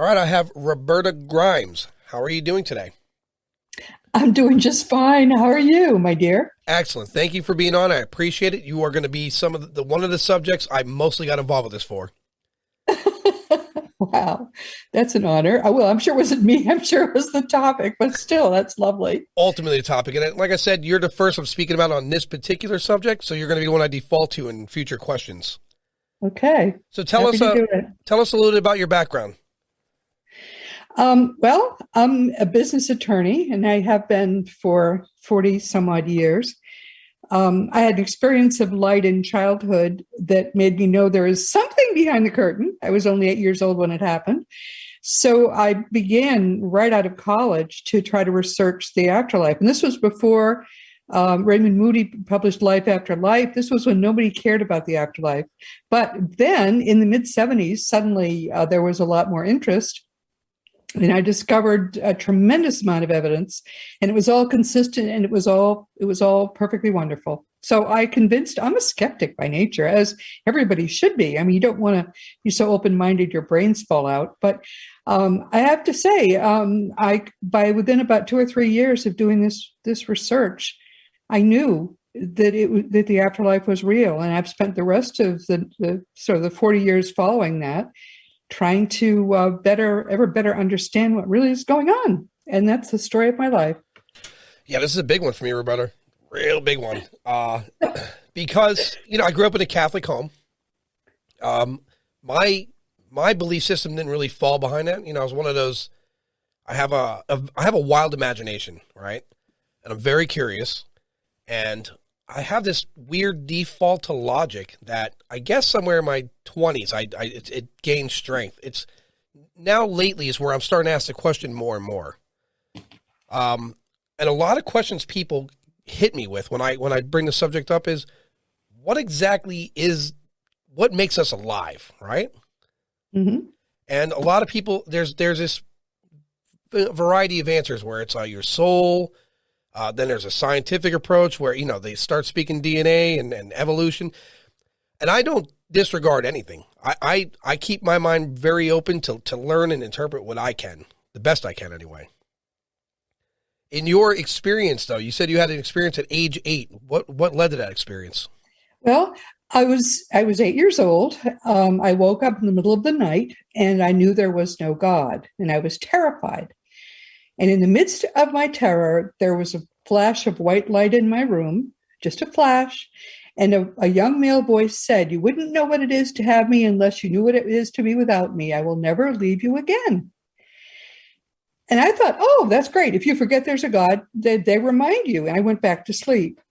All right, I have Roberta Grimes. How are you doing today? I'm doing just fine. How are you, my dear? Excellent. Thank you for being on. I appreciate it. You are going to be some of the one of the subjects I mostly got involved with this for. Wow, that's an honor. Well, I'm sure it wasn't me. I'm sure it was the topic, but still, that's lovely. Ultimately, the topic, and like I said, you're the first I'm speaking about on this particular subject, so you're going to be the one I default to in future questions. Okay. So tell Happy us, to do it. tell us a little bit about your background. Well, I'm a business attorney, and I have been for 40 some odd years. I had an experience of light in childhood that made me know there is something behind the curtain. I was only 8 years old when it happened. So I began right out of college to try to research the afterlife. And this was before Raymond Moody published Life After Life. This was when nobody cared about the afterlife. But then in the mid-70s, suddenly there was a lot more interest. And I discovered a tremendous amount of evidence, and it was all consistent, and it was all perfectly wonderful. So I'm a skeptic by nature, as everybody should be. I mean, you don't want to be so open-minded your brains fall out. But I have to say, by within about 2 or 3 years of doing this research, I knew that the afterlife was real, and I've spent the rest of the sort of the 40 years following that trying to ever better understand what really is going on. And that's the story of my life. Yeah, this is a big one for me, Roberta. Real big one. Because, I grew up in a Catholic home. My belief system didn't really fall behind that. I was one of those, I have a wild imagination, right? And I'm very curious. And I have this weird default to logic that I guess somewhere in my 20s, it gained strength. It's now lately is where I'm starting to ask the question more and more. And a lot of questions people hit me with when I bring the subject up is what makes us alive, right? Mm-hmm. And a lot of people, there's this variety of answers where it's your soul. Then there's a scientific approach where, they start speaking DNA and evolution. And I don't disregard anything. I keep my mind very open to learn and interpret what I can, the best I can anyway. In your experience, though, you said you had an experience at age 8. What led to that experience? Well, I was 8 years old. I woke up in the middle of the night, and I knew there was no God, and I was terrified. And in the midst of my terror, there was a flash of white light in my room, just a flash. And a young male voice said, "You wouldn't know what it is to have me unless you knew what it is to be without me. I will never leave you again." And I thought, oh, that's great. If you forget there's a God, they remind you. And I went back to sleep.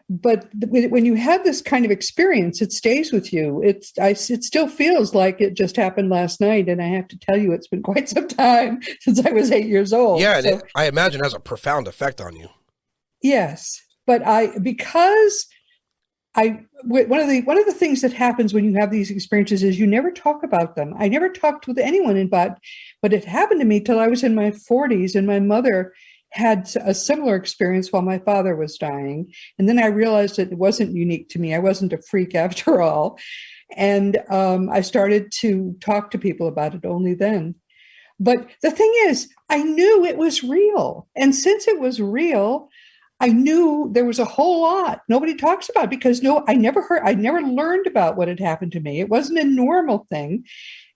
But when you have this kind of experience, it stays with you. It still feels like it just happened last night. And I have to tell you, it's been quite some time since I was 8 years old. Yeah, and I imagine it has a profound effect on you. Yes, but one of the things that happens when you have these experiences is you never talk about them. I never talked with anyone about, but it happened to me till I was in my 40s, and my mother had a similar experience while my father was dying. And then I realized that it wasn't unique to me. I wasn't a freak after all. And I started to talk to people about it only then. But the thing is, I knew it was real. And since it was real, I knew there was a whole lot nobody talks about because I never learned about what had happened to me. It wasn't a normal thing.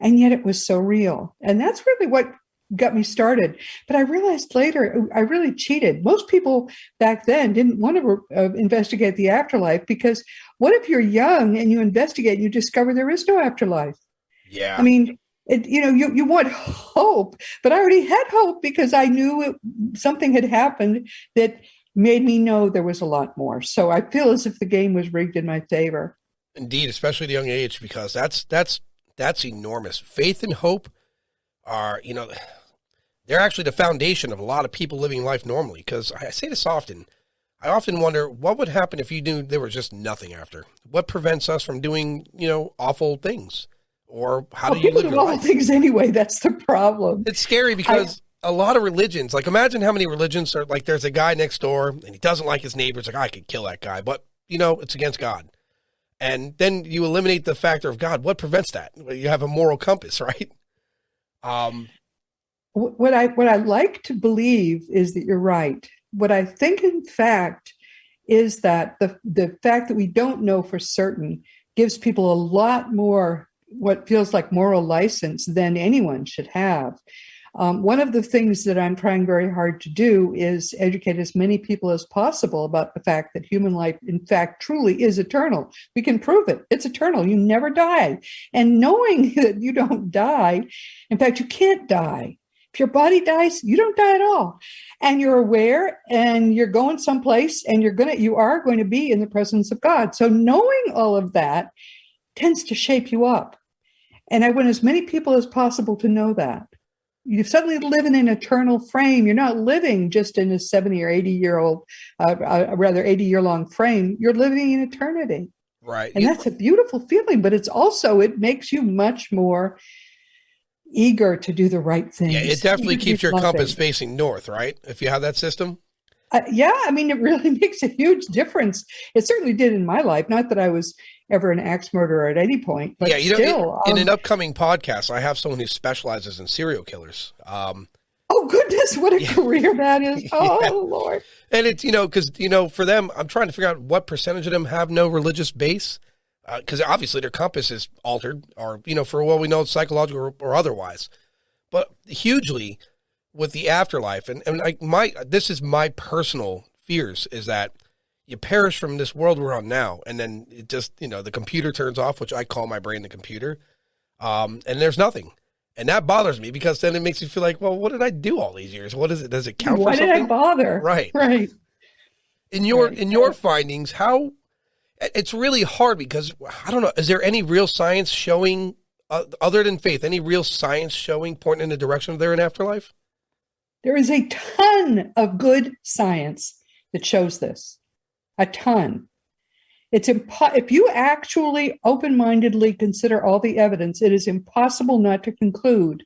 And yet it was so real. And that's really what got me started. But I realized later I really cheated. Most people back then didn't want to investigate the afterlife because what if you're young and you investigate and you discover there is no afterlife? Yeah. I mean, you want hope, but I already had hope because I knew something had happened that made me know there was a lot more. So I feel as if the game was rigged in my favor. Indeed, especially at a young age, because that's enormous. Faith and hope are, they're actually the foundation of a lot of people living life normally. Because I say this often. I often wonder what would happen if you knew there was just nothing after. What prevents us from doing, awful things? Or how do you live your life? Things anyway. That's the problem. It's scary because a lot of religions, like imagine how many religions are like, there's a guy next door and he doesn't like his neighbors. Like, I could kill that guy, but it's against God. And then you eliminate the factor of God. What prevents that? Well, you have a moral compass, right? What I like to believe is that you're right. What I think, in fact, is that the fact that we don't know for certain gives people a lot more what feels like moral license than anyone should have. One of the things that I'm trying very hard to do is educate as many people as possible about the fact that human life, in fact, truly is eternal. We can prove it. It's eternal. You never die. And knowing that you don't die, in fact, you can't die. If your body dies, you don't die at all. And you're aware and you're going someplace and you are going to be in the presence of God. So knowing all of that tends to shape you up. And I want as many people as possible to know that. You suddenly live in an eternal frame. You're not living just in a 70 or 80-year-old, rather 80-year-long frame. You're living in eternity. Right. And that's a beautiful feeling, but it makes you much more eager to do the right things. Yeah, it definitely keeps your compass facing north, right? If you have that system. Yeah, I mean, it really makes a huge difference. It certainly did in my life. Not that I was ever an axe murderer at any point, but yeah, still. In an upcoming podcast, I have someone who specializes in serial killers. Oh, goodness, what a career that is. Oh, yeah. Lord. And it's, because, for them, I'm trying to figure out what percentage of them have no religious base. Because obviously their compass is altered or, for what we know, psychological or otherwise. But hugely with the afterlife, and this is my personal fears, is that you perish from this world we're on now, and then it just, the computer turns off, which I call my brain the computer, and there's nothing. And that bothers me because then it makes me feel like, well, what did I do all these years? What is it? Does it count for something? Why did I bother? Right. Right. In your findings, how... It's really hard because, I don't know, is there any real science showing, other than faith, any real science showing, pointing in the direction of there in afterlife? There is a ton of good science that shows this. A ton. If you actually open-mindedly consider all the evidence, it is impossible not to conclude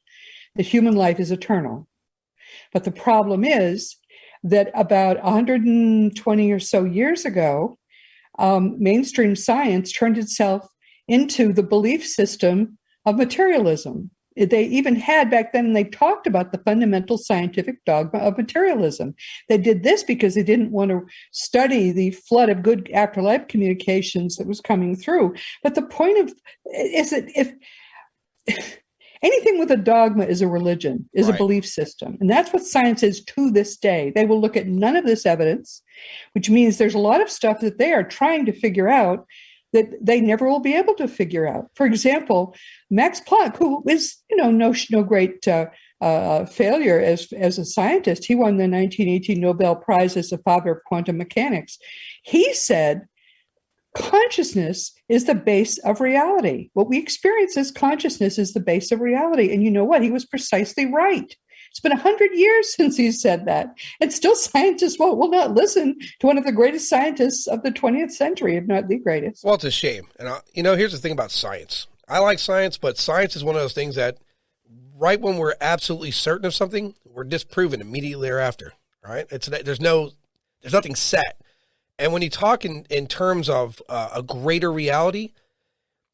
that human life is eternal. But the problem is that about 120 or so years ago, mainstream science turned itself into the belief system of materialism. They even had back then, they talked about the fundamental scientific dogma of materialism. They did this because they didn't want to study the flood of good afterlife communications that was coming through. But the point is that if anything with a dogma is a religion, is a belief system. And that's what science is to this day. They will look at none of this evidence, which means there's a lot of stuff that they are trying to figure out that they never will be able to figure out. For example, Max Planck, who is, no great failure as a scientist, he won the 1918 Nobel Prize as the father of quantum mechanics. He said, consciousness is the base of reality. What we experience as consciousness is the base of reality. And you know what? He was precisely right. It's been 100 years since he said that. And still scientists will not listen to one of the greatest scientists of the 20th century, if not the greatest. Well, it's a shame. And, here's the thing about science. I like science, but science is one of those things that right when we're absolutely certain of something, we're disproven immediately thereafter, right? There's nothing set. And when you talk in terms of a greater reality,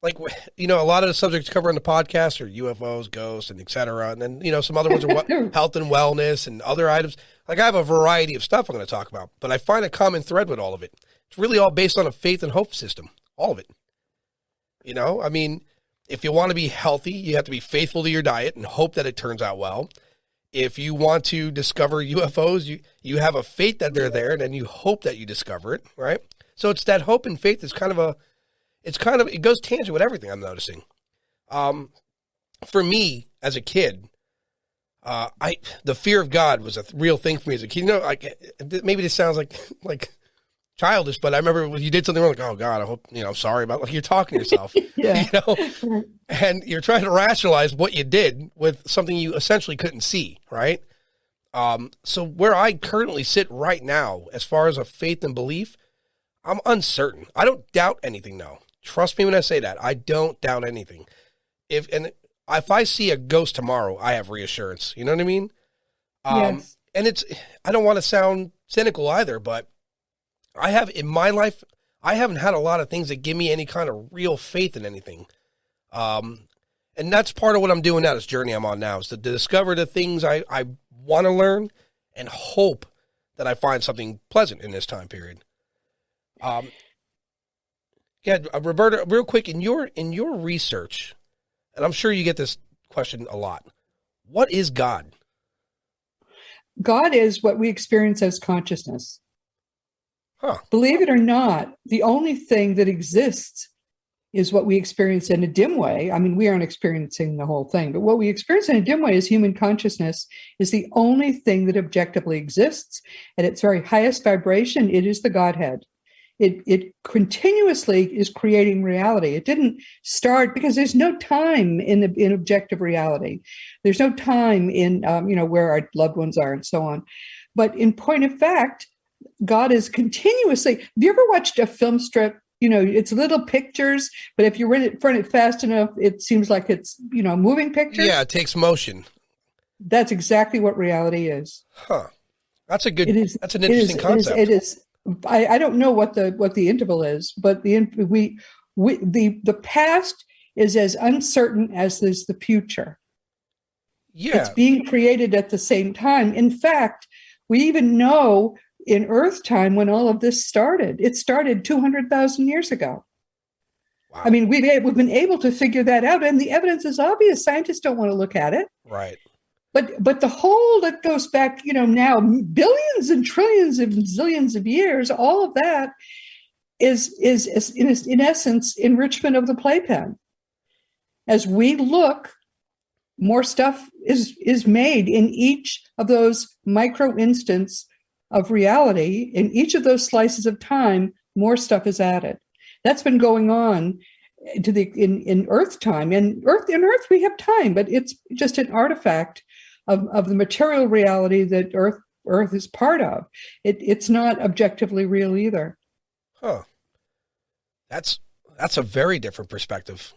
like, a lot of the subjects covered on the podcast are UFOs, ghosts, and et cetera. And then, some other ones are health and wellness and other items. Like, I have a variety of stuff I'm going to talk about, but I find a common thread with all of it. It's really all based on a faith and hope system, all of it. If you want to be healthy, you have to be faithful to your diet and hope that it turns out well. If you want to discover UFOs, you have a faith that they're there, and then you hope that you discover it, right? So it's that hope and faith is it goes tangent with everything I'm noticing. For me, as a kid, the fear of God was a real thing for me as a kid. Maybe this sounds like childish, but I remember when you did something wrong, like, oh God, I hope, I'm sorry about, like, you're talking to yourself, and you're trying to rationalize what you did with something you essentially couldn't see. Right. So where I currently sit right now, as far as a faith and belief, I'm uncertain. I don't doubt anything now. Trust me when I say that. I don't doubt anything. If I see a ghost tomorrow, I have reassurance. You know what I mean? Yes. And I don't want to sound cynical either, but in my life, I haven't had a lot of things that give me any kind of real faith in anything. And And that's part of what I'm doing now, this journey I'm on now, is to discover the things I want to learn and hope that I find something pleasant in this time period. Roberta, real quick, in your research, and I'm sure you get this question a lot, what is God? God is what we experience as consciousness. Huh. Believe it or not, the only thing that exists is what we experience in a dim way. I mean, we aren't experiencing the whole thing, but what we experience in a dim way is human consciousness is the only thing that objectively exists. At its very highest vibration, it is the Godhead. It continuously is creating reality. It didn't start because there's no time in objective reality. There's no time in where our loved ones are and so on. But in point of fact, God is continuously. Have you ever watched a film strip? It's little pictures, but if you run it fast enough, it seems like it's moving pictures. Yeah, it takes motion. That's exactly what reality is. Huh. That's an interesting concept. It is. I don't know what the interval is, but the past is as uncertain as is the future. Yeah. It's being created at the same time. In fact, we even know in Earth time when all of this started. It started 200,000 years ago. Wow. I mean, we've been able to figure that out, and the evidence is obvious. Scientists don't want to look at it. Right. But the whole that goes back, now billions and trillions and zillions of years, all of that is in essence enrichment of the playpen. As we look, more stuff is made in each of those micro instants of reality. In each of those slices of time, more stuff is added. That's been going on in Earth time. In Earth we have time, but it's just an artifact of the material reality that Earth is part of. It's not objectively real either. Huh. That's a very different perspective.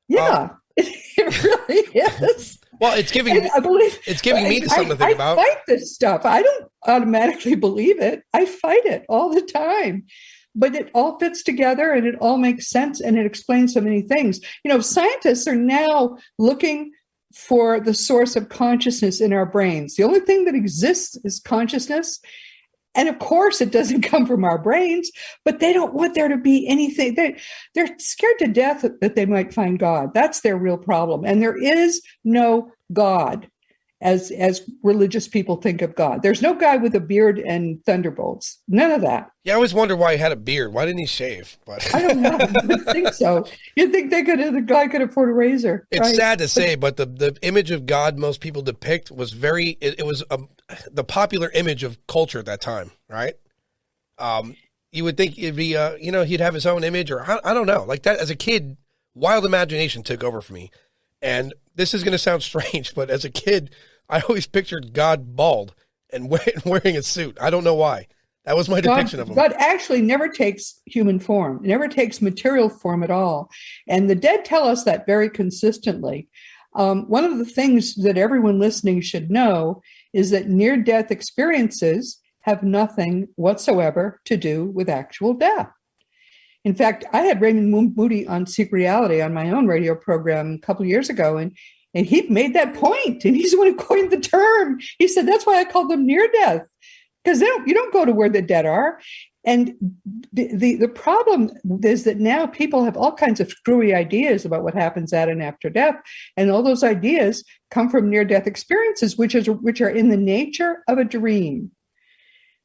Yeah, it really is. Well, it's giving me something to think about. I fight this stuff. I don't automatically believe it. I fight it all the time. But it all fits together and it all makes sense and it explains so many things. Scientists are now looking for the source of consciousness in our brains. The only thing that exists is consciousness. And of course, it doesn't come from our brains, but they don't want there to be anything. They're scared to death that they might find God. That's their real problem. And there is no God as religious people think of God. There's no guy with a beard and thunderbolts. None of that. Yeah, I always wondered why he had a beard. Why didn't he shave? But I don't know. I would think so. You'd think the guy could afford a razor. It's right? Sad to say, but the image of God most people depict was it was the popular image of culture at that time, right? You would think it'd be, he'd have his own image, or I don't know. Like that, as a kid, wild imagination took over for me. And this is going to sound strange, but as a kid, I always pictured God bald and wearing a suit. I don't know why. That was my depiction of him. God actually never takes human form, never takes material form at all. And the dead tell us that very consistently. One of the things that everyone listening should know is that near-death experiences have nothing whatsoever to do with actual death. In fact, I had Raymond Moody on Seek Reality on my own radio program a couple of years ago, and he made that point, and he's the one who coined the term. He said, that's why I call them near-death, because you don't go to where the dead are. And the problem is that now people have all kinds of screwy ideas about what happens at and after death, and all those ideas come from near-death experiences, which are in the nature of a dream.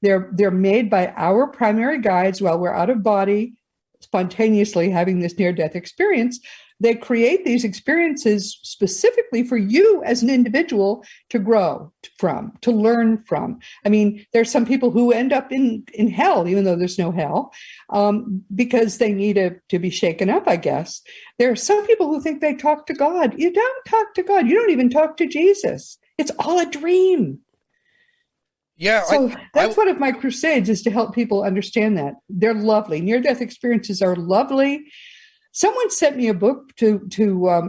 They're made by our primary guides while we're out of body, spontaneously having this near-death experience. They create these experiences specifically for you as an individual to grow from, to learn from. I mean, there's some people who end up in hell, even though there's no hell, because they need to be shaken up, I guess. There are some people who think they talk to God. You don't talk to God. You don't even talk to Jesus. It's all a dream. Yeah. So that's one of my crusades, is to help people understand that. They're lovely. Near-death experiences are lovely. Someone sent me a book to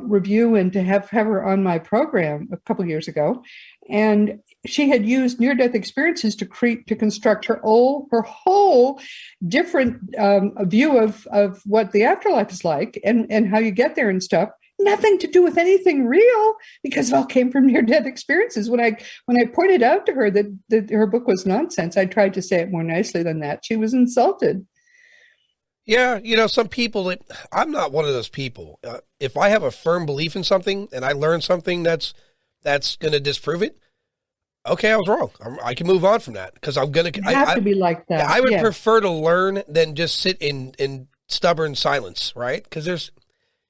review and to have her on my program a couple of years ago. And she had used near-death experiences to construct her whole different view of what the afterlife is like and how you get there and stuff. nothing to do with anything real, because it all came from near-death experiences. When I pointed out to her that her book was nonsense, I tried to say it more nicely than that. She was insulted. Yeah, some people, I'm not one of those people. If I have a firm belief in something and I learn something that's going to disprove it, okay, I was wrong. I can move on from that because I'm going to. You have to be like that. I would prefer to learn than just sit in stubborn silence, right? Because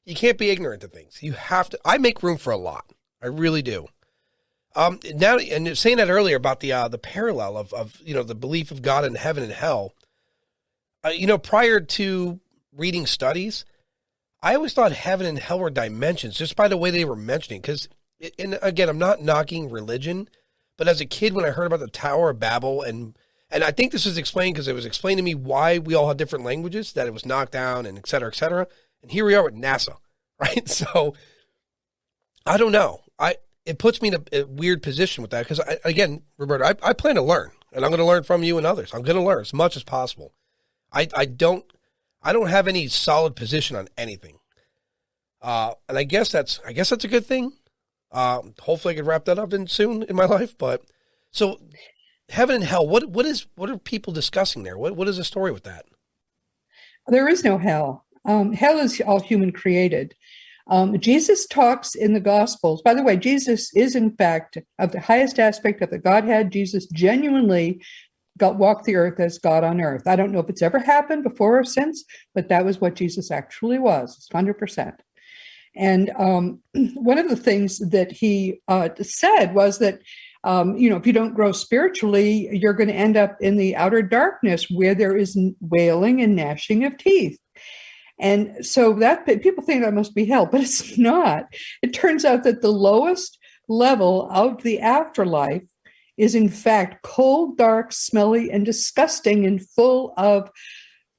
you can't be ignorant to things. You have to. I make room for a lot. I really do. Now, and saying that earlier about the parallel of the belief of God in heaven and hell. Prior to reading studies, I always thought heaven and hell were dimensions just by the way they were mentioning. Because, and again, I'm not knocking religion, but as a kid, when I heard about the Tower of Babel, and I think this is explained because it was explained to me why we all had different languages, that it was knocked down and et cetera, et cetera. And here we are with NASA, right? So I don't know. It puts me in a weird position with that because, again, Roberta, I plan to learn, and I'm going to learn from you and others. I'm going to learn as much as possible. I don't have any solid position on anything. And I guess that's a good thing. Hopefully I could wrap that up soon in my life. But so heaven and hell, what are people discussing there? What is the story with that? There is no hell. Hell is all human created. Jesus talks in the Gospels. By the way, Jesus is in fact of the highest aspect of the Godhead. Jesus genuinely walked the earth as God on earth. I don't know if it's ever happened before or since, but that was what Jesus actually was, 100%. And one of the things that he said was that, if you don't grow spiritually, you're going to end up in the outer darkness where there is wailing and gnashing of teeth. And so that people think that must be hell, but it's not. It turns out that the lowest level of the afterlife is in fact cold, dark, smelly, and disgusting, and full of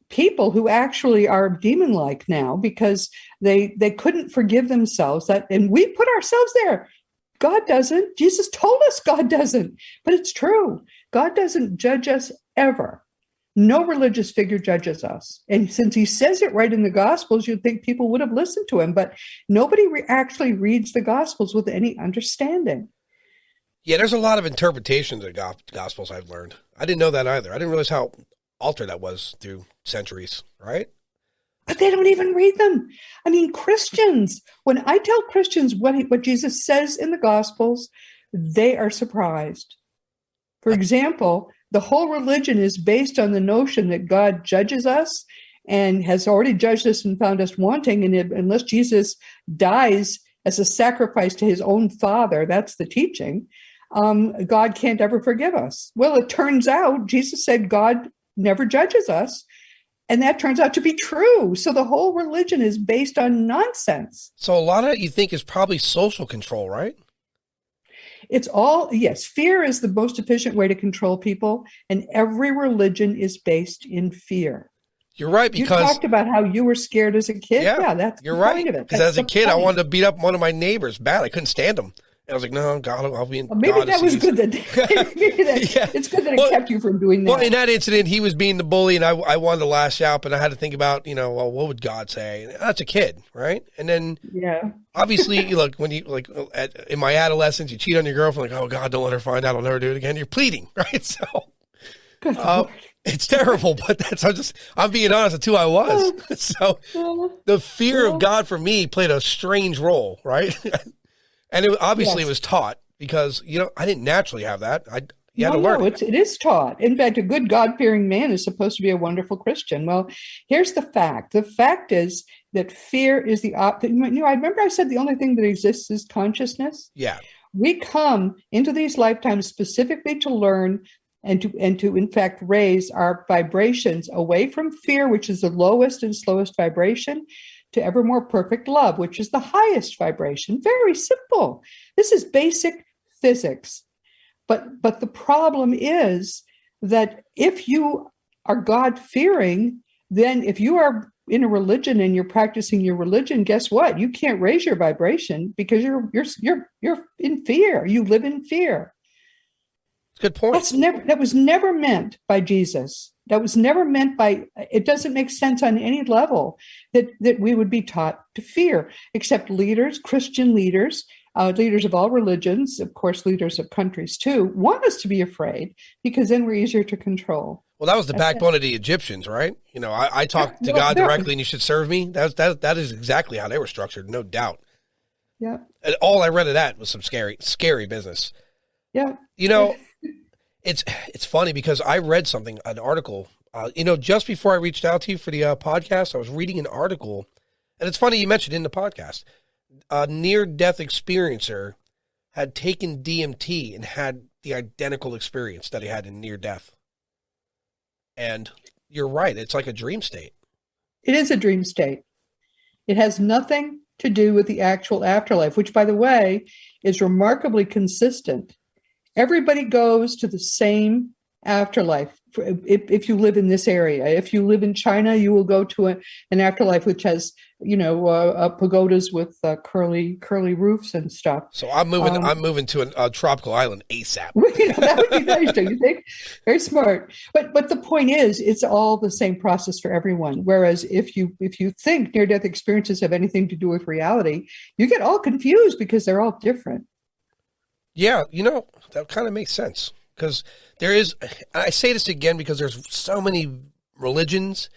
people who actually are demon-like now because they couldn't forgive themselves. And we put ourselves there. God doesn't. Jesus told us God doesn't. But it's true. God doesn't judge us ever. No religious figure judges us. And since he says it right in the Gospels, you'd think people would have listened to him. But nobody actually reads the Gospels with any understanding. Yeah, there's a lot of interpretations of Gospels I've learned. I didn't know that either. I didn't realize how altered that was through centuries, right? But they don't even read them. I mean, Christians, when I tell Christians what Jesus says in the Gospels, they are surprised. For example, the whole religion is based on the notion that God judges us and has already judged us and found us wanting. And unless Jesus dies as a sacrifice to his own Father, that's the teaching, God can't ever forgive us. Well, it turns out Jesus said God never judges us, and that turns out to be true. So the whole religion is based on nonsense. So a lot of it you think is probably social control, right? It's all, yes, fear is the most efficient way to control people, and every religion is based in fear. You're right, because you talked about how you were scared as a kid. Yeah, that's you're the right. point of it. Because as a kid, I wanted to beat up one of my neighbors bad. I couldn't stand him. And I was like, no, God, I'll be in. Maybe that was good. It's good that it kept you from doing that. Well, in that incident, he was being the bully, and I wanted to lash out, but I had to think about, well, what would God say? And that's a kid, right? And then, obviously, look, when you in my adolescence, you cheat on your girlfriend, like, oh God, don't let her find out. I'll never do it again. You're pleading, right? So, it's terrible, but I'm being honest. That's who I was. So, the fear of God for me played a strange role, right? And it was taught because, I didn't naturally have that. You had to learn it. It is taught. In fact, a good God-fearing man is supposed to be a wonderful Christian. Well, here's the fact. The fact is that fear is the opposite. I remember I said the only thing that exists is consciousness. Yeah. We come into these lifetimes specifically to learn and to in fact raise our vibrations away from fear, which is the lowest and slowest vibration, to ever more perfect love, which is the highest vibration. Very simple. This is basic physics. But the problem is that if you are God-fearing, then if you are in a religion and you're practicing your religion, guess what? You can't raise your vibration because you're in fear. You live in fear. Good point. That was never meant by Jesus. That was never meant by, it doesn't make sense on any level that we would be taught to fear, except leaders, Christian leaders, leaders of all religions, of course, leaders of countries too, want us to be afraid because then we're easier to control. Well, that was the backbone of the Egyptians, right? You know, I talked to God directly and you should serve me. That is exactly how they were structured, no doubt. Yeah. And all I read of that was some scary business. Yeah. You know, it's funny because I read an article, just before I reached out to you for the podcast, I was reading an article, and it's funny you mentioned in the podcast, a near-death experiencer had taken DMT and had the identical experience that he had in near-death. And you're right. It's like a dream state. It is a dream state. It has nothing to do with the actual afterlife, which, by the way, is remarkably consistent. Everybody goes to the same afterlife. If you live in this area, if you live in China, you will go to an afterlife which has, pagodas with curly roofs and stuff. So I'm moving to a tropical island ASAP. That would be nice, don't you think? Very smart. But the point is, it's all the same process for everyone. Whereas if you think near-death experiences have anything to do with reality, you get all confused because they're all different. Yeah, that kind of makes sense. Because I say this again because there's so many religions,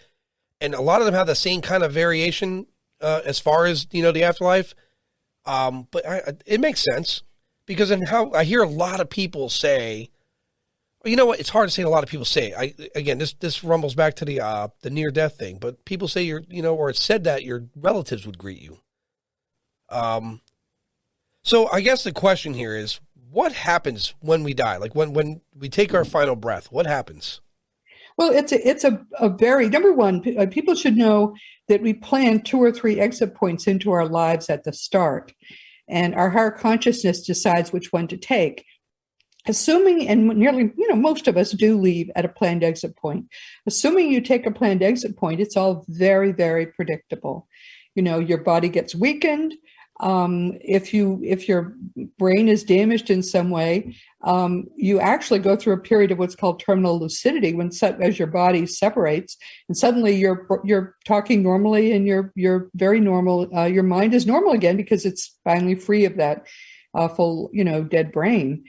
and a lot of them have the same kind of variation as far as, the afterlife. But it makes sense because in how I hear a lot of people say, well, you know what? It's hard to say. A lot of people say, this rumbles back to the near-death thing, but people say or it's said that your relatives would greet you. So I guess the question here is, what happens when we die? Like when we take our final breath, what happens? Well, it's a very, number one, people should know that we plan 2 or 3 exit points into our lives at the start, and our higher consciousness decides which one to take. Assuming, and nearly, most of us do leave at a planned exit point. Assuming you take a planned exit point, it's all very, very predictable. Your body gets weakened. If your brain is damaged in some way, you actually go through a period of what's called terminal lucidity as your body separates, and suddenly you're talking normally and you're very normal. Your mind is normal again because it's finally free of that awful, dead brain.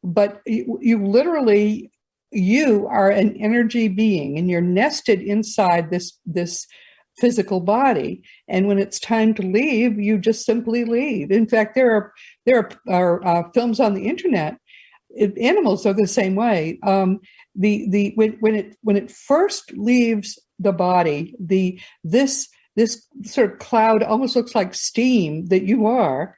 But you literally, you are an energy being, and you're nested inside this physical body, and when it's time to leave, you just simply leave. In fact, there are films on the internet. Animals are the same way. When it first leaves the body, this sort of cloud almost looks like steam that you are.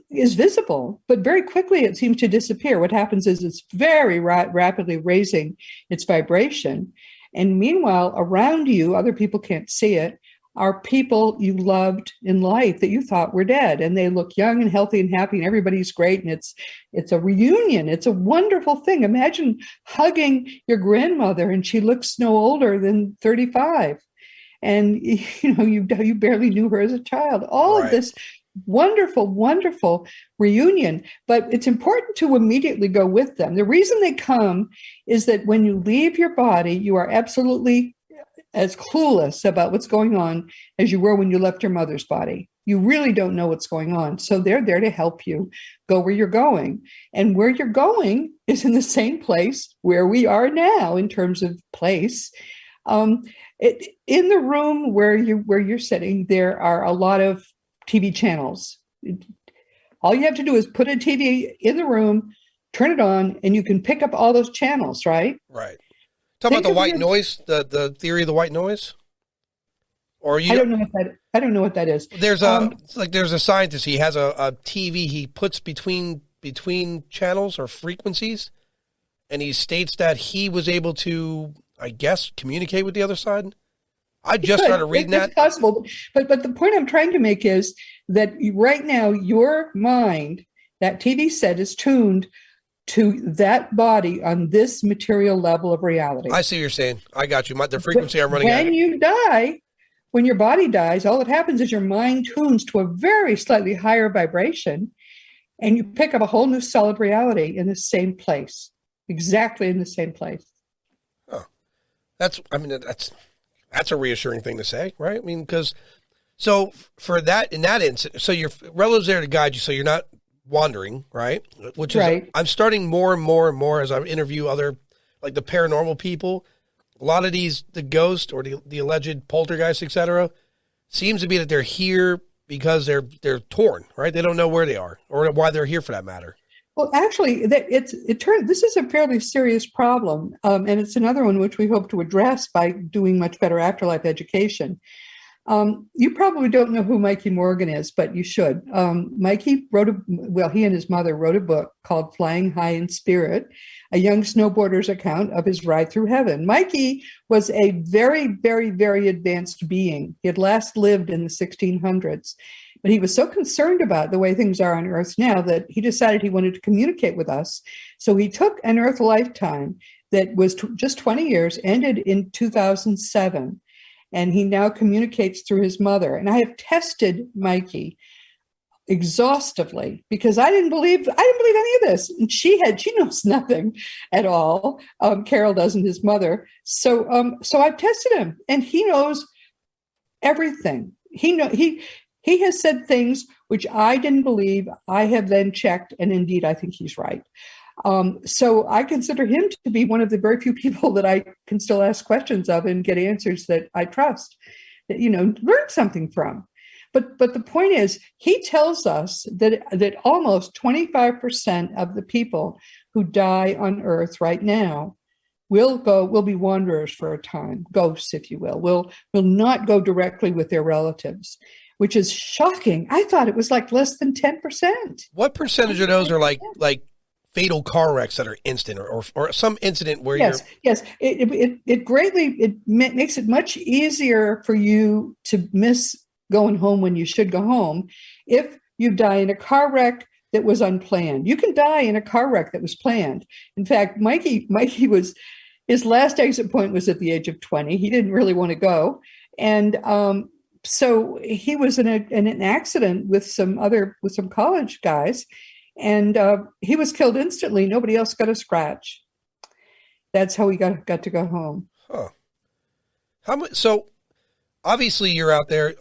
Is visible, but very quickly it seems to disappear. What happens is it's very rapidly raising its vibration. And meanwhile, around you, other people can't see it, are people you loved in life that you thought were dead. And they look young and healthy and happy, and everybody's great. And it's a reunion. It's a wonderful thing. Imagine hugging your grandmother and she looks no older than 35. And, you barely knew her as a child. All of this wonderful, wonderful reunion. But it's important to immediately go with them. The reason they come is that when you leave your body, you are absolutely as clueless about what's going on as you were when you left your mother's body. You really don't know what's going on. So they're there to help you go where you're going. And where you're going is in the same place where we are now in terms of place. In the room where you're sitting, there are a lot of TV channels. All you have to do is put a TV in the room, turn it on, and you can pick up all those channels, right? Right. Talk about the white noise, the theory of the white noise. Or I don't know what that is. There's a scientist. He has a TV he puts between channels or frequencies, and he states that he was able to, I guess, communicate with the other side. I just started reading that. It's possible. But the point I'm trying to make is that right now, your mind, that TV set is tuned to that body on this material level of reality. I see what you're saying. I got you. The frequency I'm running at. When you die, when your body dies, all that happens is your mind tunes to a very slightly higher vibration, and you pick up a whole new solid reality in the same place, exactly in the same place. Oh. That's a reassuring thing to say, right? I mean, because so for that, in that instance, so your relatives there to guide you, so you're not wandering, right? Which is, Right. I'm starting more and more and more as I interview other, like the paranormal people. A lot of the ghost or the alleged poltergeist, etc., seems to be that they're here because they're torn, right? They don't know where they are or why they're here for that matter. Well, actually, this is a fairly serious problem, and it's another one which we hope to address by doing much better afterlife education. You probably don't know who Mikey Morgan is, but you should. Mikey he and his mother wrote a book called Flying High in Spirit, a young snowboarder's account of his ride through heaven. Mikey was a very, very, very advanced being. He had last lived in the 1600s, but he was so concerned about the way things are on Earth now that he decided he wanted to communicate with us. So he took an Earth lifetime that was just 20 years, ended in 2007. And he now communicates through his mother. And I have tested Mikey exhaustively because I didn't believe any of this. And she knows nothing at all. Carol doesn't, his mother. So I've tested him, and he knows everything. He has said things which I didn't believe. I have then checked, and indeed, I think he's right. So I consider him to be one of the very few people that I can still ask questions of and get answers that I trust, that, learn something from. But the point is, he tells us that almost 25% of the people who die on Earth right now will be wanderers for a time, ghosts, if you will not go directly with their relatives, which is shocking. I thought it was like less than 10%. What percentage of those are like fatal car wrecks that are instant or some incident where yes it greatly makes it much easier for you to miss going home when you should go home if you die in a car wreck that was unplanned. You can die in a car wreck that was planned. In fact, Mikey was, his last exit point was at the age of 20. He didn't really want to go, and so he was in an accident with some college guys. And he was killed instantly. Nobody else got a scratch. That's how he got to go home. Huh. How much? So obviously you're out there.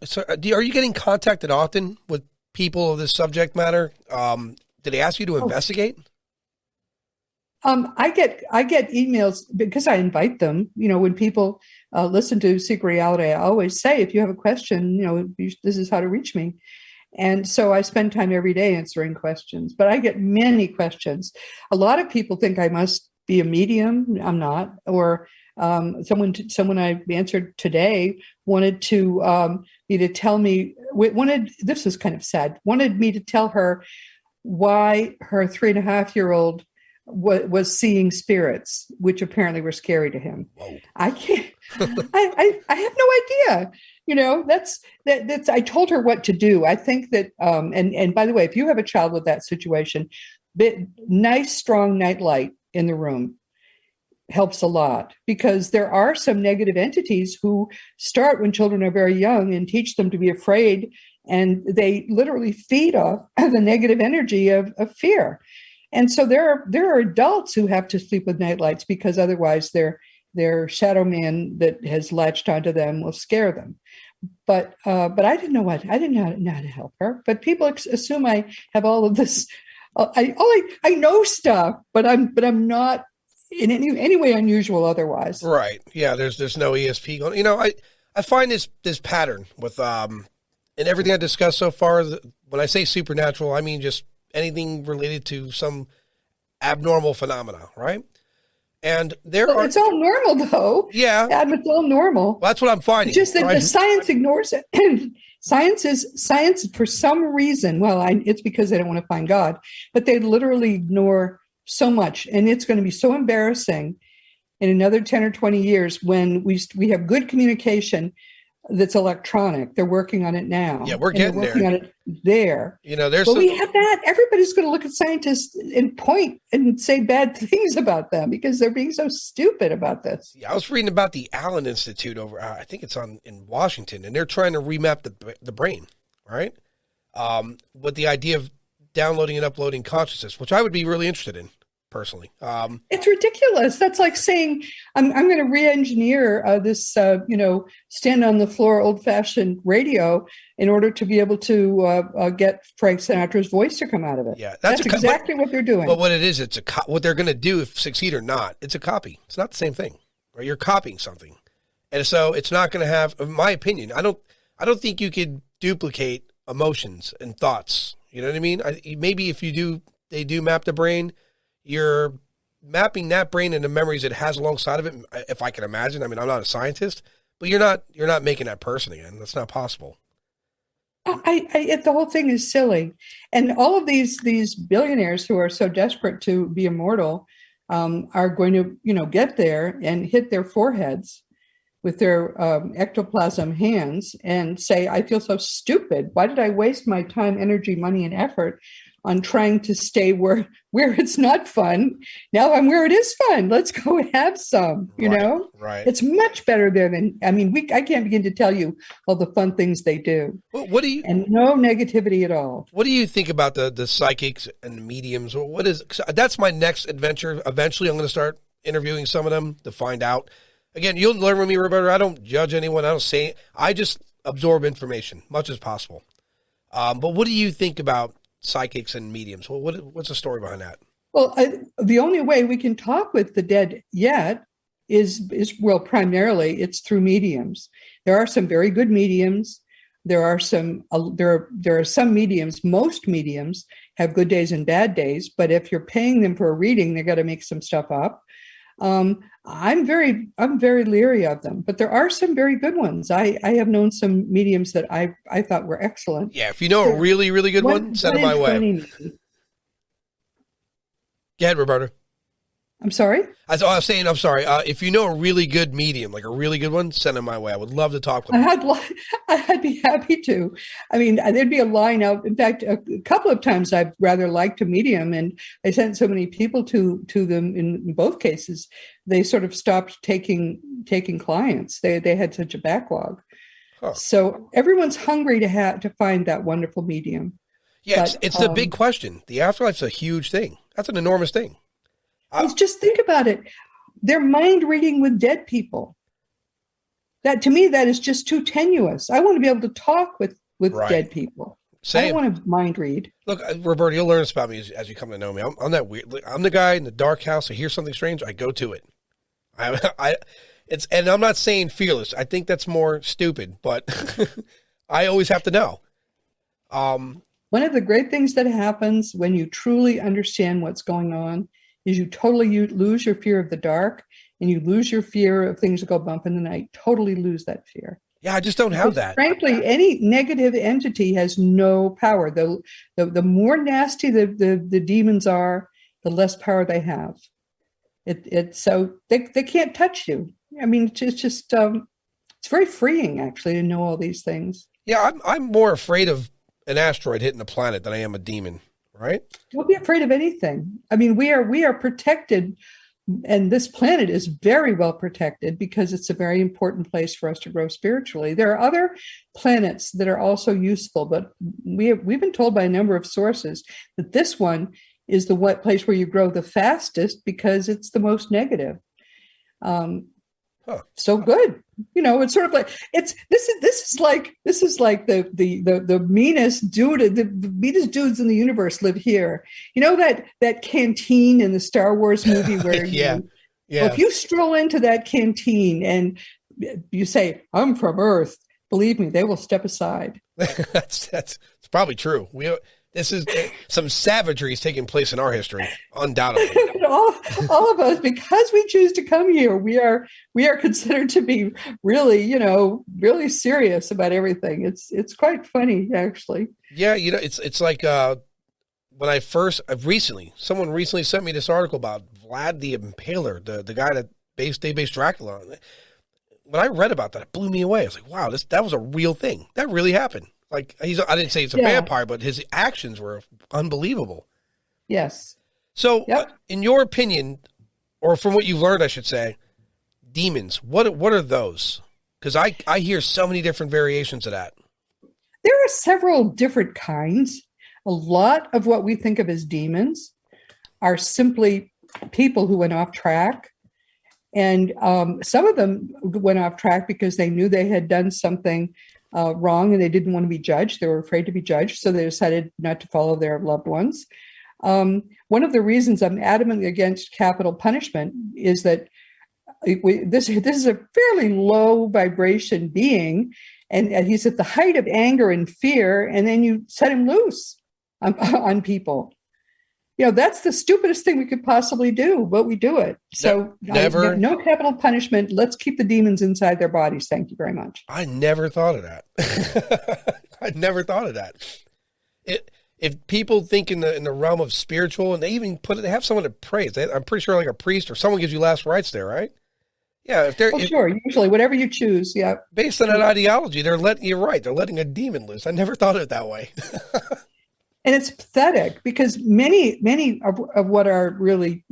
So are you getting contacted often with people of this subject matter? Did they ask you to investigate? I get emails because I invite them. When people listen to Secret Reality, I always say, if you have a question, this is how to reach me. And so I spend time every day answering questions, but I get many questions. A lot of people think I must be a medium. I'm not. Or someone I answered today wanted me to tell me, this is kind of sad, wanted me to tell her why her 3.5-year-old was seeing spirits, which apparently were scary to him. Whoa. I can't, I have no idea. That's I told her what to do. I think that, and by the way, if you have a child with that situation, nice, strong night light in the room helps a lot, because there are some negative entities who start when children are very young and teach them to be afraid. And they literally feed off the negative energy of fear. And so there are adults who have to sleep with night lights because otherwise their shadow man that has latched onto them will scare them. But I didn't know how to help her. But people assume I have all of this. I know stuff, but I'm not in any way unusual otherwise. Right. Yeah. There's no ESP going. I find this pattern with and everything I discussed so far. When I say supernatural, I mean just anything related to some abnormal phenomena, right? And it's all normal, though. Yeah. It's all normal. Well, that's what I'm finding. It's just that the science ignores it. Science for some reason, it's because they don't want to find God, but they literally ignore so much. And it's going to be so embarrassing in another 10 or 20 years when we have good communication that's electronic. They're working on it now. Yeah, we're getting there. Working on it there. But we have that. Everybody's going to look at scientists and point and say bad things about them because they're being so stupid about this. Yeah, I was reading about the Allen Institute over, I think it's in Washington, and they're trying to remap the brain, right? With the idea of downloading and uploading consciousness, which I would be really interested in personally. It's ridiculous. That's like saying I'm going to re-engineer this, stand on the floor old-fashioned radio in order to be able to get Frank Sinatra's voice to come out of it. Yeah, that's exactly what they're doing. But what it is, what they're going to do, if succeed or not, it's a copy. It's not the same thing, right? You're copying something, and so it's not going to have, in my opinion, I don't think you could duplicate emotions and thoughts. You know what I mean? Maybe if they do map the brain, you're mapping that brain into memories it has alongside of it. If I can imagine, I mean, I'm not a scientist, but you're not making that person again. That's not possible. The whole thing is silly, and all of these billionaires who are so desperate to be immortal are going to get there and hit their foreheads with their ectoplasm hands and say, I feel so stupid. Why did I waste my time, energy, money, and effort on trying to stay where it's not fun? Now I'm where it is fun. Let's go have some, you know? Right. It's much better there than, I can't begin to tell you all the fun things they do. Well, what do you, and no negativity at all. What do you think about the psychics and the mediums? That's my next adventure. Eventually I'm going to start interviewing some of them to find out. Again, you'll learn with me, Roberta. I don't judge anyone. I don't say it. I just absorb information much as possible. But what do you think about psychics and mediums? What's the story behind that? Well, the only way we can talk with the dead yet is primarily it's through mediums. There are some very good mediums. There are some mediums. Most mediums have good days and bad days. But if you're paying them for a reading, they got to make some stuff up. I'm very leery of them, but there are some very good ones. I have known some mediums that I thought were excellent. Yeah, if you know a really, really good one, send it my way. Go ahead, Roberta. I'm sorry? I was saying, I'm sorry. If you know a really good medium, like a really good one, send it my way. I would love to talk with them. I'd be happy to. I mean, there'd be a line out. In fact, a couple of times I've rather liked a medium, and I sent so many people to them in both cases, they sort of stopped taking clients. They had such a backlog. Huh. So everyone's hungry to find that wonderful medium. Yeah, but, it's the big question. The afterlife's a huge thing. That's an enormous thing. Just think about it. They're mind reading with dead people. That, to me, that is just too tenuous. I want to be able to talk with right. Dead people. Same. I don't want to mind read. Look, Roberta, you'll learn this about me as you come to know me. I'm that weird. I'm the guy in the dark house. I hear something strange, I go to it. And I'm not saying fearless. I think that's more stupid, but I always have to know. One of the great things that happens when you truly understand what's going on is you lose your fear of the dark, and you lose your fear of things that go bump in the night. Totally lose that fear. Yeah, I just don't have that. Frankly, any negative entity has no power. The more nasty the demons are, the less power they have. So they can't touch you. I mean, it's just it's very freeing actually to know all these things. Yeah, I'm more afraid of an asteroid hitting the planet than I am a demon. Right? Don't be afraid of anything. I mean, we are protected, and this planet is very well protected because it's a very important place for us to grow spiritually. There are other planets that are also useful, but we've been told by a number of sources that this one is the place where you grow the fastest because it's the most negative. So good. You know, it's sort of like this is like the meanest dude, the meanest dudes in the universe live here. You know that canteen in the Star Wars movie where yeah. Well, if you stroll into that canteen and you say, I'm from Earth, believe me, they will step aside. That's probably true. This is some savagery is taking place in our history, undoubtedly. all of us, because we choose to come here, we are considered to be really, really serious about everything. It's quite funny, actually. Yeah, it's like when someone recently sent me this article about Vlad the Impaler, the guy that they based Dracula on. When I read about that, it blew me away. I was like, wow, that was a real thing. That really happened. Like I didn't say he's a vampire, but his actions were unbelievable. Yes. So, in your opinion, or from what you've learned, I should say, demons. What are those? Because I hear so many different variations of that. There are several different kinds. A lot of what we think of as demons are simply people who went off track. And some of them went off track because they knew they had done something wrong and they didn't want to be judged. They were afraid to be judged, so they decided not to follow their loved ones. One of the reasons I'm adamantly against capital punishment is that this is a fairly low vibration being, and he's at the height of anger and fear, and then you set him loose on people. That's the stupidest thing we could possibly do, but we do it. So no capital punishment. Let's keep the demons inside their bodies. Thank you very much. I never thought of that. I never thought of that. If people think in the realm of spiritual, and they even they have someone that prays. I'm pretty sure like a priest or someone gives you last rites there, right? Yeah. Sure. Usually whatever you choose. Yeah. Based on that ideology, you're right. They're letting a demon loose. I never thought of it that way. And it's pathetic because many of what are really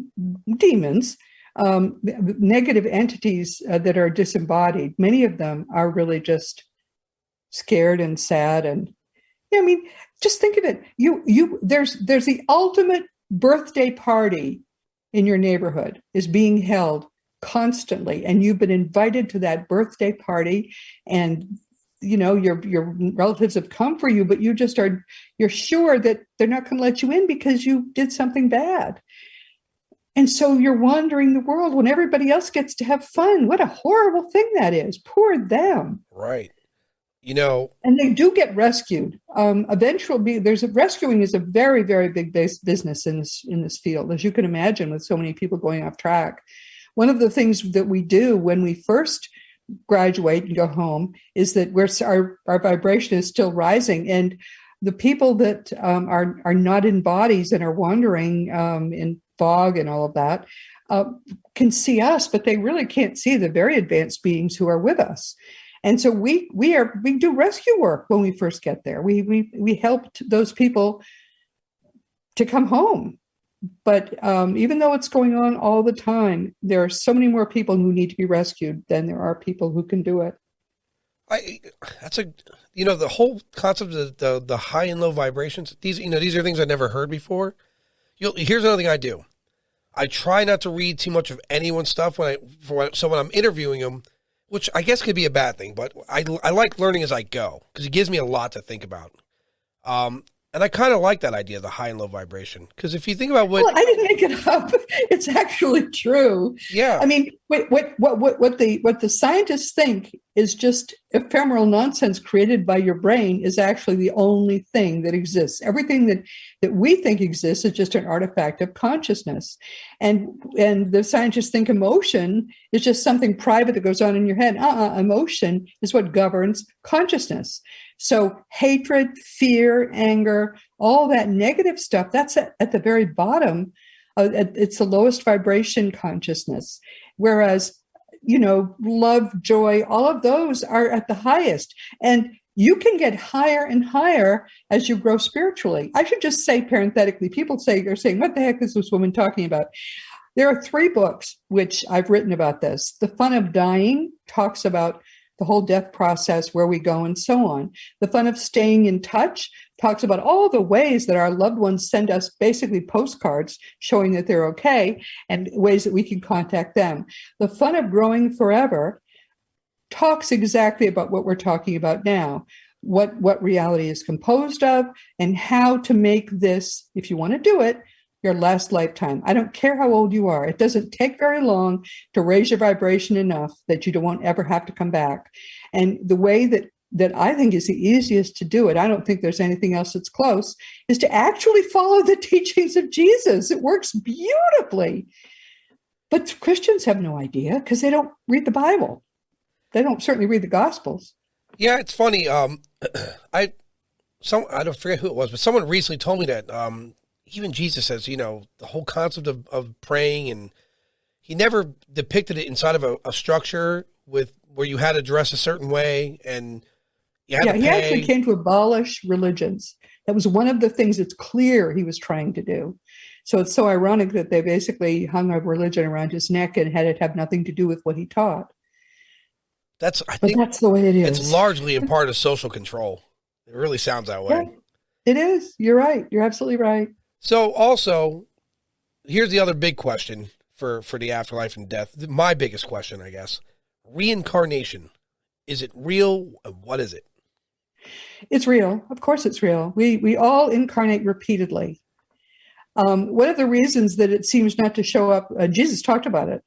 demons, negative entities that are disembodied, many of them are really just scared and sad. And just think of it. There's the ultimate birthday party in your neighborhood is being held constantly, and you've been invited to that birthday party, and your relatives have come for you, but you're sure that they're not going to let you in because you did something bad. And so you're wandering the world when everybody else gets to have fun. What a horrible thing that is. Poor them. Right. And they do get rescued. Eventually, rescuing is a very, very big business in this field, as you can imagine, with so many people going off track. One of the things that we do when we first graduate and go home is that our vibration is still rising, and the people that are not in bodies and are wandering in fog and all of that can see us, but they really can't see the very advanced beings who are with us. And so we do rescue work when we first get there. We helped those people to come home. But even though it's going on all the time, there are so many more people who need to be rescued than there are people who can do it. The whole concept of the high and low vibrations. These are things I've never heard before. Here's another thing I do. I try not to read too much of anyone's stuff when I'm interviewing them, which I guess could be a bad thing, but I like learning as I go because it gives me a lot to think about. And I kind of like that idea, the high and low vibration, because if you think about well, I didn't make it up. It's actually true. Yeah. I mean, what the scientists think is just ephemeral nonsense created by your brain is actually the only thing that exists. Everything that we think exists is just an artifact of consciousness. And the scientists think emotion is just something private that goes on in your head. Emotion is what governs consciousness. So hatred, fear, anger, all that negative stuff, that's at the very bottom. It's the lowest vibration consciousness. Whereas, love, joy, all of those are at the highest. And you can get higher and higher as you grow spiritually. I should just say parenthetically, people are saying, what the heck is this woman talking about? There are 3 books which I've written about this. The Fun of Dying talks about the whole death process, where we go, and so on. The Fun of Staying in Touch talks about all the ways that our loved ones send us basically postcards showing that they're okay and ways that we can contact them. The Fun of Growing Forever talks exactly about what we're talking about now, what reality is composed of, and how to make this, if you want to do it, your last lifetime. I don't care how old you are. It doesn't take very long to raise your vibration enough that you won't ever have to come back. And the way that I think is the easiest to do it, I don't think there's anything else that's close, is to actually follow the teachings of Jesus. It works beautifully. But Christians have no idea because they don't read the Bible. They don't certainly read the Gospels. Yeah, it's funny. I don't forget who it was, but someone recently told me that even Jesus says, the whole concept of praying, and he never depicted it inside of a structure where you had to dress a certain way and you had to pay. He actually came to abolish religions. That was one of the things it's clear he was trying to do. So it's so ironic that they basically hung a religion around his neck and had it have nothing to do with what he taught. I think that's the way it is. It's largely a part of social control. It really sounds that way. Yeah, it is. You're right. You're absolutely right. So also, here's the other big question for the afterlife and death. My biggest question, I guess. Reincarnation. Is it real? What is it? It's real. Of course it's real. We all incarnate repeatedly. One of the reasons that it seems not to show up, Jesus talked about it,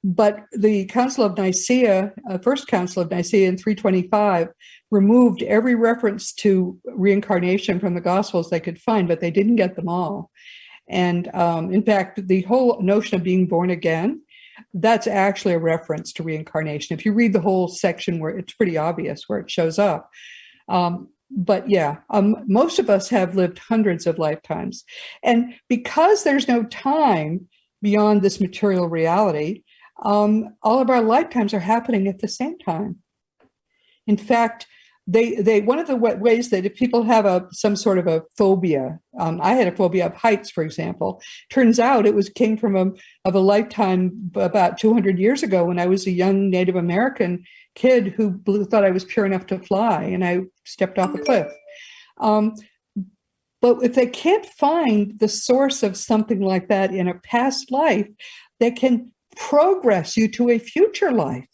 but the Council of Nicaea, First Council of Nicaea in 325, removed every reference to reincarnation from the Gospels they could find, but they didn't get them all. And in fact, the whole notion of being born again, that's actually a reference to reincarnation. If you read the whole section, where it's pretty obvious where it shows up. But yeah, most of us have lived hundreds of lifetimes. And because there's no time beyond this material reality, all of our lifetimes are happening at the same time. In fact, they one of the ways that if people have some sort of a phobia, I had a phobia of heights, for example. Turns out it came from a lifetime about 200 years ago when I was a young Native American kid who thought I was pure enough to fly, and I stepped off a cliff. But if they can't find the source of something like that in a past life, they can progress you to a future life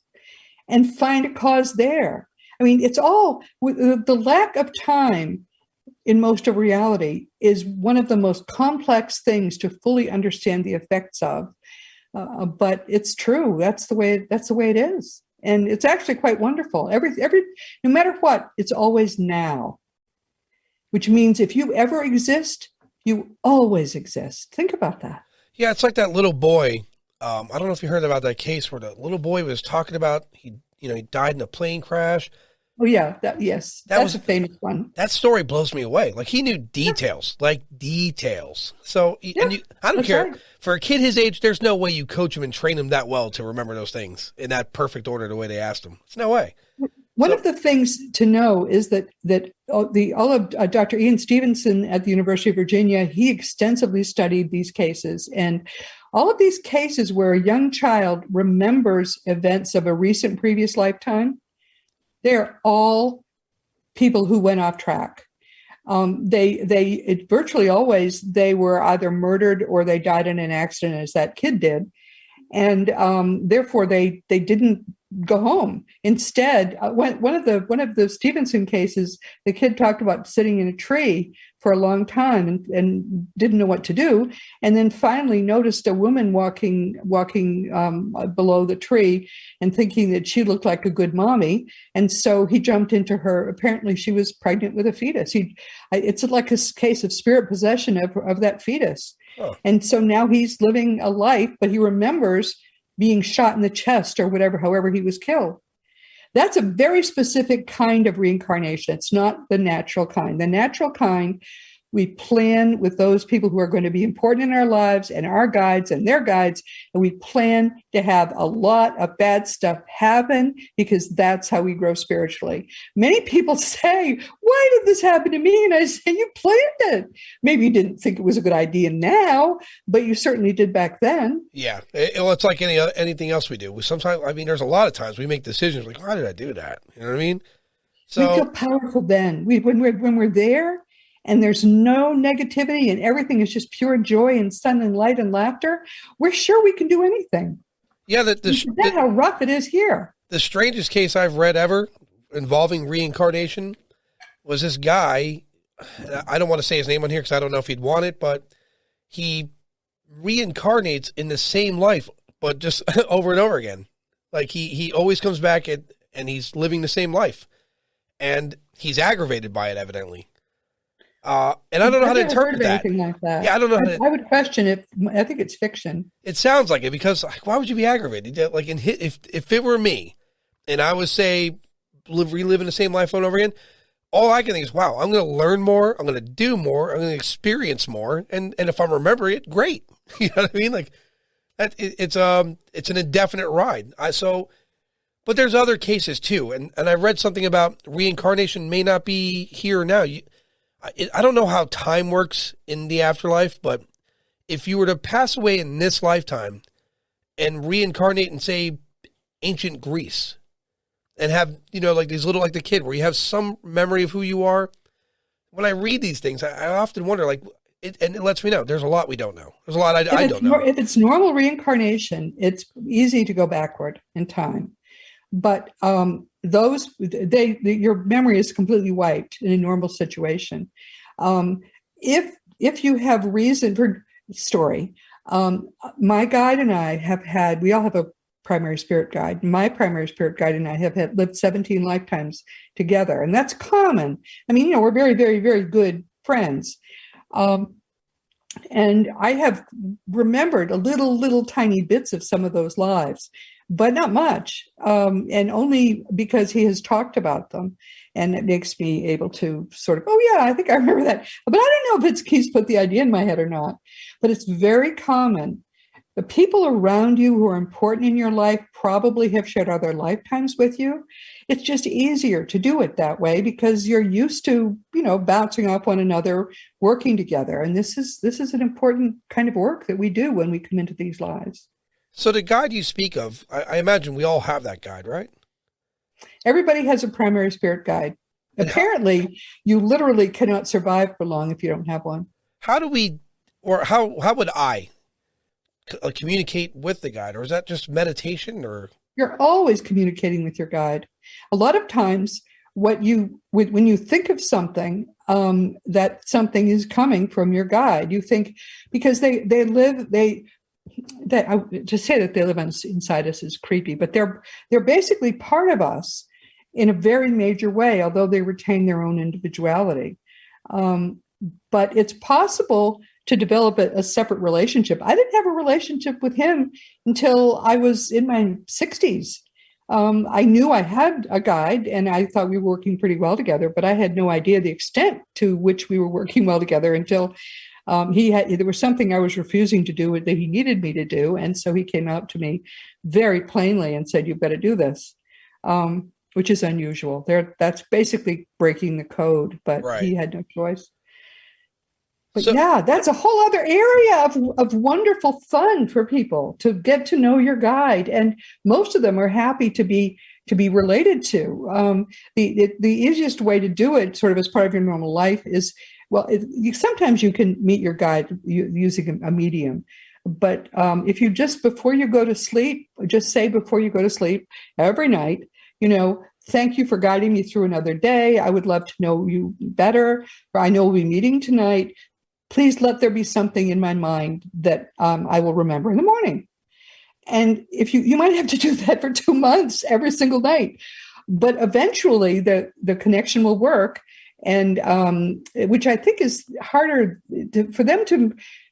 and find a cause there. I mean, it's all the lack of time in most of reality is one of the most complex things to fully understand the effects of. But it's true. That's the way it is. And it's actually quite wonderful. No matter what, it's always now, which means if you ever exist, you always exist. Think about that. Yeah, it's like that little boy. I don't know if you heard about that case where the little boy was talking about he died in a plane crash. Oh yeah, that's a famous one. That story blows me away. Like he knew details, like details. So, I don't care. Right. For a kid his age, there's no way you coach him and train him that well to remember those things in that perfect order the way they asked him. There's no way. One of the things to know is that all of Dr. Ian Stevenson at the University of Virginia, he extensively studied these cases, and all of these cases where a young child remembers events of a recent previous lifetime, they're all people who went off track. Virtually always they were either murdered or they died in an accident, as that kid did, and therefore they didn't go home. Instead, one of the Stevenson cases, the kid talked about sitting in a tree for a long time and didn't know what to do, and then finally noticed a woman walking below the tree and thinking that she looked like a good mommy, and so he jumped into her. Apparently she was pregnant with a fetus. It's like a case of spirit possession of that fetus. Oh. And so now he's living a life, but he remembers being shot in the chest or whatever, however he was killed. That's a very specific kind of reincarnation. It's not the natural kind. The natural kind, we plan with those people who are going to be important in our lives and our guides and their guides, and we plan to have a lot of bad stuff happen because that's how we grow spiritually. Many people say, why did this happen to me? And I say, you planned it. Maybe you didn't think it was a good idea now, but you certainly did back then. Yeah. It's like anything else we do. Sometimes, there's a lot of times we make decisions like, why did I do that? You know what I mean? So we feel powerful then. When we're there, and there's no negativity and everything is just pure joy and sun and light and laughter, we're sure we can do anything. Yeah, that's how rough it is here. The strangest case I've read ever involving reincarnation was this guy. I don't want to say his name on here because I don't know if he'd want it, but he reincarnates in the same life, but just over and over again. Like he always comes back and he's living the same life. And he's aggravated by it, evidently. And I don't know how to interpret that. Like that. Yeah, I don't know. I would question it. I think it's fiction. It sounds like it because why would you be aggravated? Like if it were me, and I was reliving the same life over and over again, all I can think is, wow, I'm going to learn more, I'm going to do more, I'm going to experience more, and if I'm remembering it, great. You know what I mean? Like that. It's an indefinite ride. But there's other cases too, and I read something about reincarnation may not be here or now. I don't know how time works in the afterlife, but if you were to pass away in this lifetime and reincarnate in, say, ancient Greece and have, like these like the kid where you have some memory of who you are. When I read these things, I often wonder, like, and it lets me know there's a lot we don't know. There's a lot I don't know. If it's normal reincarnation, it's easy to go backward in time. But your memory is completely wiped in a normal situation. If you have reason for story, my guide and I we all have a primary spirit guide. My primary spirit guide and I have lived 17 lifetimes together, and that's common. I mean, we're very, very, very good friends. And I have remembered a little tiny bits of some of those lives, but not much. And only because he has talked about them, and it makes me able to sort of, oh yeah, I think I remember that. But I don't know if he's put the idea in my head or not, but it's very common. The people around you who are important in your life probably have shared other lifetimes with you. It's just easier to do it that way because you're used to, bouncing off one another, working together. And this is an important kind of work that we do when we come into these lives. So the guide you speak of, I imagine we all have that guide, right? Everybody has a primary spirit guide. Apparently, you literally cannot survive for long if you don't have one. How would I communicate with the guide, or is that just meditation? Or you're always communicating with your guide. A lot of times when you think of something, that something is coming from your guide, you think, because to say that they live inside us is creepy, but they're basically part of us in a very major way, although they retain their own individuality. But it's possible to develop a separate relationship. I didn't have a relationship with him until I was in my 60s. I knew I had a guide and I thought we were working pretty well together, but I had no idea the extent to which we were working well together until there was something I was refusing to do that he needed me to do. And so he came out to me very plainly and said, "You've got to do this," which is unusual. That's basically breaking the code, but right. He had no choice. But yeah, that's a whole other area of wonderful fun for people to get to know your guide. And most of them are happy to be related to. The easiest way to do it sort of as part of your normal life is, sometimes you can meet your guide using a medium. But if you before you go to sleep, just say before you go to sleep every night, thank you for guiding me through another day. I would love to know you better. Or I know we'll be meeting tonight. Please let there be something in my mind that I will remember in the morning. And if you might have to do that for 2 months every single night, but eventually the connection will work. And which I think is harder for them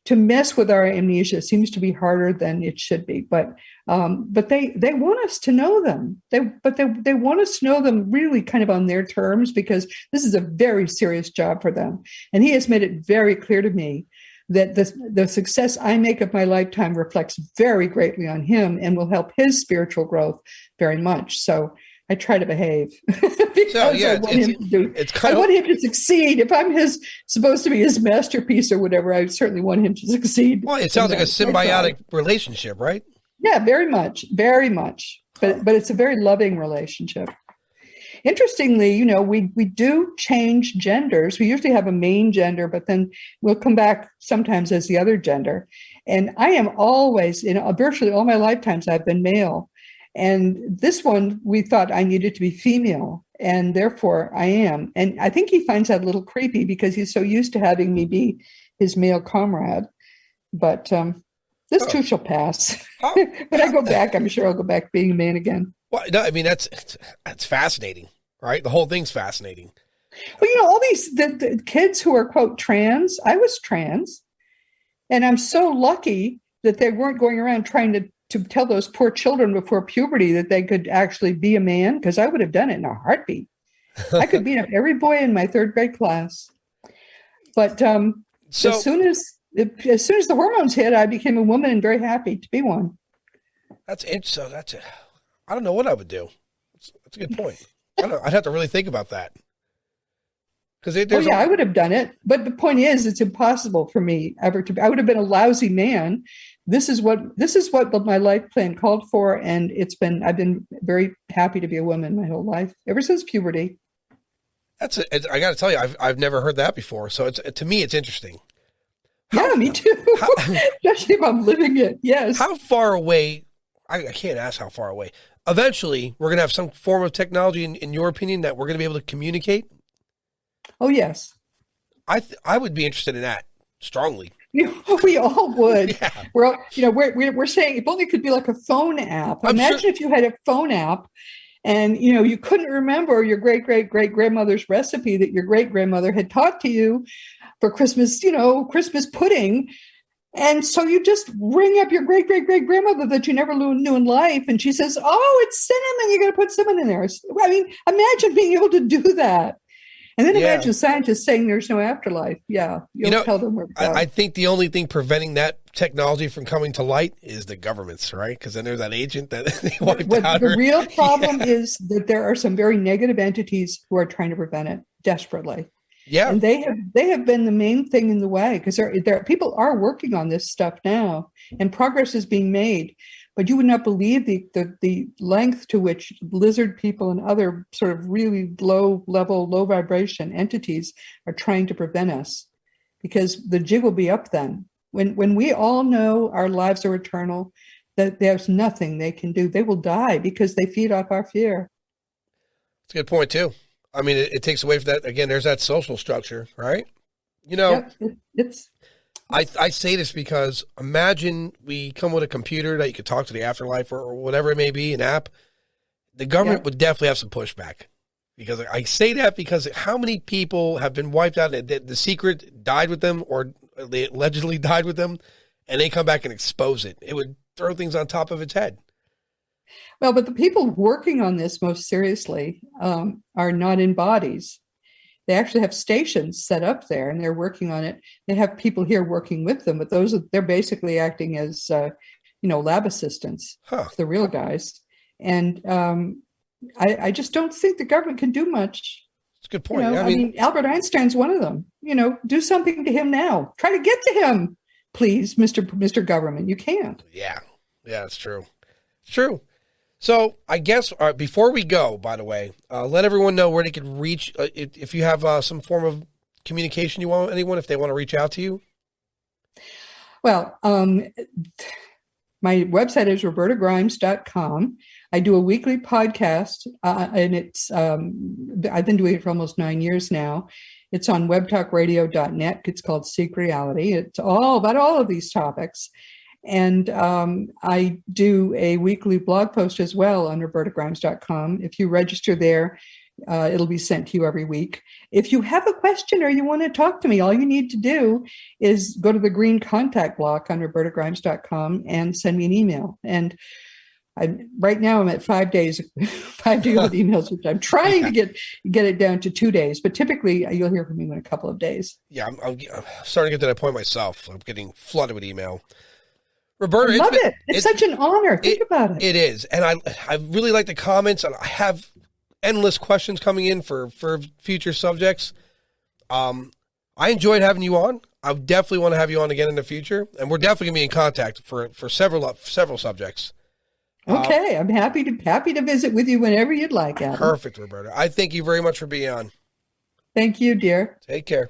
to mess with our amnesia seems to be harder than it should be. But they want us to know them. They want us to know them really kind of on their terms, because this is a very serious job for them. And he has made it very clear to me that the success I make of my lifetime reflects very greatly on him and will help his spiritual growth very much. So I try to behave because I want him to succeed. If I'm supposed to be his masterpiece or whatever, I certainly want him to succeed. Well, it sounds like a symbiotic relationship, right? Yeah, very much, very much. But it's a very loving relationship. Interestingly, we do change genders. We usually have a main gender, but then we'll come back sometimes as the other gender. And I am always, virtually all my lifetimes, I've been male. And this one, we thought I needed to be female, and therefore I am. And I think he finds that a little creepy because he's so used to having me be his male comrade. But this too shall pass. When I go back, I'm sure I'll go back being a man again. Well, no, I mean, that's fascinating, right? The whole thing's fascinating. Well, all these the kids who are, quote, trans, I was trans. And I'm so lucky that they weren't going around trying to tell those poor children before puberty that they could actually be a man, because I would have done it in a heartbeat. I could beat up every boy in my 3rd grade class. But as soon as the hormones hit, I became a woman and very happy to be one. That's interesting. That's it. I don't know what I would do. That's a good point. I'd have to really think about that. I would have done it. But the point is, it's impossible for me ever to. I would have been a lousy man. This is what my life plan called for, and I've been very happy to be a woman my whole life, ever since puberty. I got to tell you, I've never heard that before. So to me, it's interesting. How, Yeah, me too. how, Especially if I'm living it. Yes. how far away, I can't ask how far away. Eventually, we're going to have some form of technology, in your opinion, that we're going to be able to communicate. Oh, yes. I would be interested in that strongly. We all would. Yeah. We're all, we're saying if only it could be like a phone app. I'm Imagine sure- if you had a phone app and you couldn't remember your great great great grandmother's recipe that your great grandmother had taught to you for Christmas, Christmas pudding. And so you just ring up your great great great grandmother that you never knew in life, and she says, "Oh, it's cinnamon. You got to put cinnamon in there." I mean, imagine being able to do that. And then imagine scientists saying there's no afterlife. Yeah, you'll tell them where to go. I think the only thing preventing that technology from coming to light is the governments, right? Because then there's that agent that they wiped out. The real problem is that there are some very negative entities who are trying to prevent it desperately. Yeah, and they have been the main thing in the way, because there people are working on this stuff now, and progress is being made. But you would not believe the length to which lizard people and other sort of really low level, low vibration entities are trying to prevent us, because the jig will be up then. When we all know our lives are eternal, that there's nothing they can do. They will die because they feed off our fear. That's a good point too. I mean, it takes away from that. Again, there's that social structure, right? I say this because imagine we come with a computer that you could talk to the afterlife or whatever it may be, an app. The government would definitely have some pushback, because I say that because how many people have been wiped out, the secret died with them, or they allegedly died with them, and they come back and expose it. It would throw things on top of its head. Well, but the people working on this most seriously are not in bodies. They actually have stations set up there, and they're working on it. They have people here working with them, but they're basically acting as lab assistants to the real guys. And I just don't think the government can do much. That's a good point. I mean, Albert Einstein's one of them. Do something to him now. Try to get to him, please, Mr. Government. You can't. Yeah, it's true. It's true. So I guess before we go, by the way, let everyone know where they can reach. If you have some form of communication you want anyone, if they want to reach out to you. Well, my website is robertagrimes.com. I do a weekly podcast, and it's I've been doing it for almost 9 years now. It's on webtalkradio.net. It's called Seek Reality. It's all about all of these topics. And I do a weekly blog post as well on robertagrimes.com. If you register there, it'll be sent to you every week. If you have a question or you want to talk to me, all you need to do is go to the green contact block on robertagrimes.com and send me an email. And right now I'm at 5 days with emails, which I'm trying to get it down to 2 days. But typically you'll hear from me in a couple of days. Yeah, I'm starting to get to that point myself. I'm getting flooded with email. Roberta, I love it. It's such an honor. Think about it. It is. And I really like the comments. And I have endless questions coming in for future subjects. I enjoyed having you on. I definitely want to have you on again in the future. And we're definitely going to be in contact for several subjects. Okay. I'm happy to visit with you whenever you'd like, Adam. Perfect, Roberta. I thank you very much for being on. Thank you, dear. Take care.